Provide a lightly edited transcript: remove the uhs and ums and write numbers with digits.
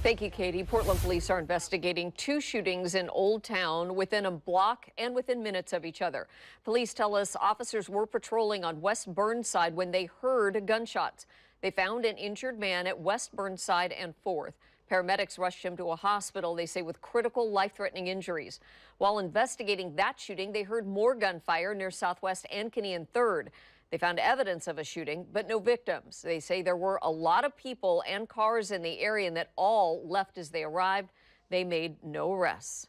Thank you, Katie. Portland police are investigating two shootings in Old Town within a block and within minutes of each other. Police tell us officers were patrolling on West Burnside when they heard gunshots. They found an injured man at West Burnside and 4th. Paramedics rushed him to a hospital, they say, with critical life-threatening injuries. While investigating that shooting, they heard more gunfire near Southwest Ankeny and 3rd. They found evidence of a shooting, but no victims. They say there were a lot of people and cars in the area and that all left as they arrived. They made no arrests.